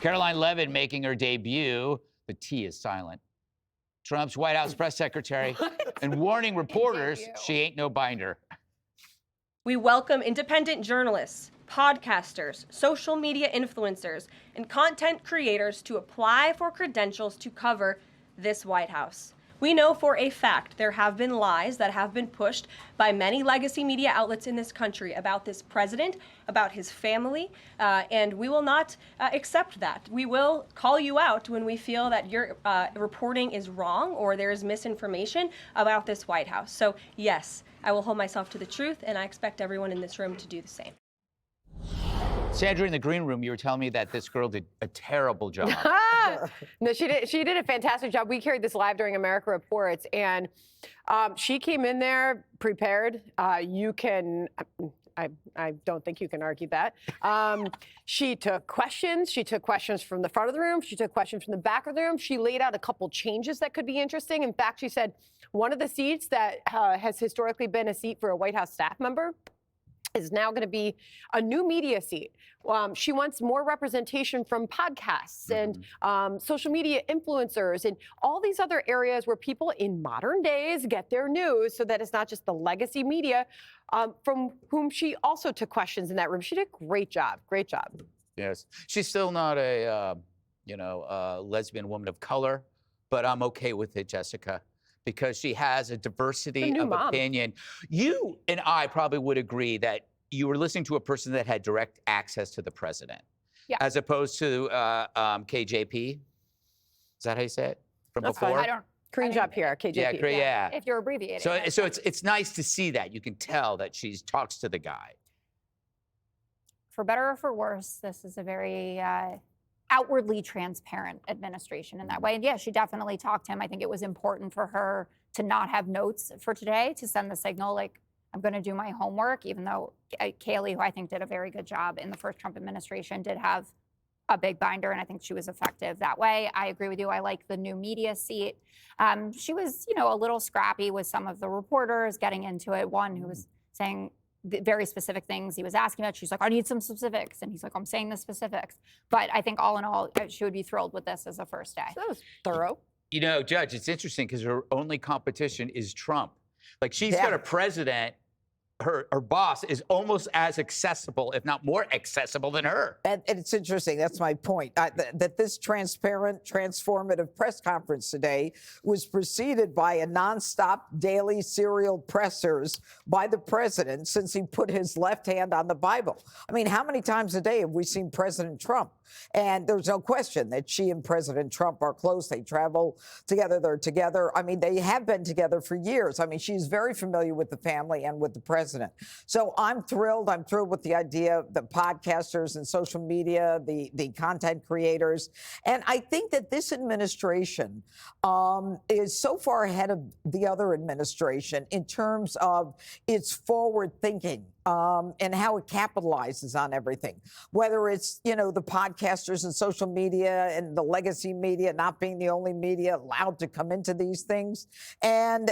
Karoline Leavitt making her debut. The T is silent. Trump's White House press secretary and warning reporters she ain't no binder. We welcome independent journalists, podcasters, social media influencers, and content creators to apply for credentials to cover this White House. We know for a fact there have been lies that have been pushed by many legacy media outlets in this country about this president, about his family, and we will not accept that. We will call you out when we feel that your reporting is wrong or there is misinformation about this White House. So yes, I will hold myself to the truth, and I expect everyone in this room to do the same. Sandra, in the green room, you were telling me that this girl did a terrible job. No, she did a fantastic job. We carried this live during America Reports, and she came in there prepared. I don't think you can argue that. She took questions. She took questions from the front of the room. She took questions from the back of the room. She laid out a couple changes that could be interesting. In fact, she said one of the seats that has historically been a seat for a White House staff member is now going to be a new media seat. She wants more representation from podcasts and social media influencers and all these other areas where people in modern days get their news, so that it's not just the legacy media from whom she also took questions in that room. She did a great job. Great job. Yes. She's still not a, lesbian woman of color, but I'm okay with it, Jessica, because she has a diversity of opinion. You and I probably would agree that you were listening to a person that had direct access to the president, as opposed to KJP. Is that how you say it? From That's before? fine. I don't. Green job here, KJP. Yeah. If you're abbreviating. So it's nice to see that. You can tell that she talks to the guy. For better or for worse, this is a very outwardly transparent administration in that way. And yeah, she definitely talked to him. I think it was important for her to not have notes for today, to send the signal like, I'm going to do my homework, even though Kayleigh, who I think did a very good job in the first Trump administration, did have a big binder, and I think she was effective that way. I agree with you. I like the new media seat. She was, a little scrappy with some of the reporters getting into it. One who was saying very specific things he was asking about. She's like, I need some specifics. And he's like, I'm saying the specifics. But I think all in all, she would be thrilled with this as a first day. That was thorough. Judge, it's interesting because her only competition is Trump. Like, she's got a president. Her boss is almost as accessible, if not more accessible than her. And it's interesting. That's my point. That this transparent, transformative press conference today was preceded by a nonstop daily serial pressers by the president since he put his left hand on the Bible. I mean, how many times a day have we seen President Trump? And there's no question that she and President Trump are close. They travel together. They're together. I mean, they have been together for years. I mean, she's very familiar with the family and with the president. So I'm thrilled. I'm thrilled with the idea of the podcasters and social media, the content creators. And I think that this administration is so far ahead of the other administration in terms of its forward thinking. And how it capitalizes on everything, whether it's, the podcasters and social media and the legacy media not being the only media allowed to come into these things. And,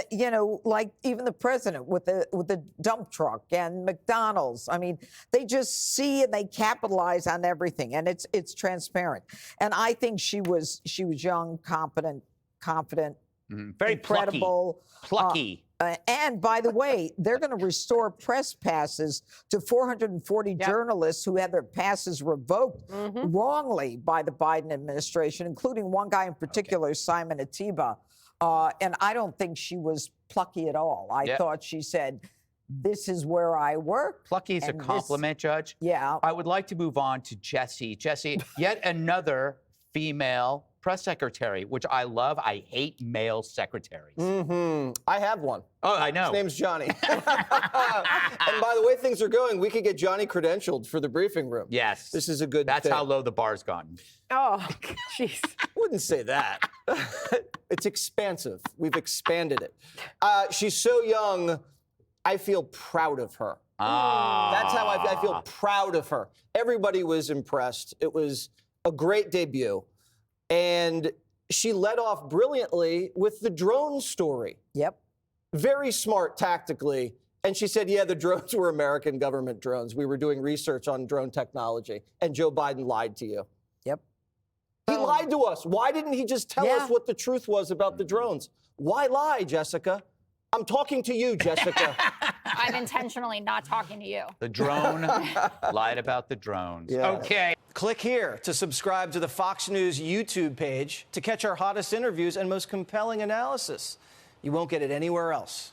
like even the president with the dump truck and McDonald's. I mean, they just see and they capitalize on everything, and it's transparent. And I think she was young, competent, confident, very incredible, plucky. And by the way, they're going to restore press passes to 440 journalists who had their passes revoked wrongly by the Biden administration, including one guy in particular, Simon Atiba. And I don't think she was plucky at all. I thought she said, this is where I work. Plucky is a compliment, Judge. Yeah. I would like to move on to Jessie. Jessie, yet another female press secretary, which I love. I hate male secretaries. I have one. Oh, I know. His name's Johnny. And by the way things are going, we could get Johnny credentialed for the briefing room. Yes. This is a good That's thing. how low the bar's gone. Oh, jeez. Wouldn't say that. It's expansive. We've expanded it. She's so young, I feel proud of her. That's how I feel proud of her. Everybody was impressed. It was a great debut. And she led off brilliantly with the drone story. Yep. Very smart tactically. And she said, yeah, the drones were American government drones. We were doing research on drone technology. And Joe Biden lied to you. Yep. lied to us. Why didn't he just tell us what the truth was about the drones? Why lie, Jessica? I'm talking to you, Jessica. I'm intentionally not talking to you. The drone lied about the drones. Yeah. Okay. Click here to subscribe to the Fox News YouTube page to catch our hottest interviews and most compelling analysis. You won't get it anywhere else.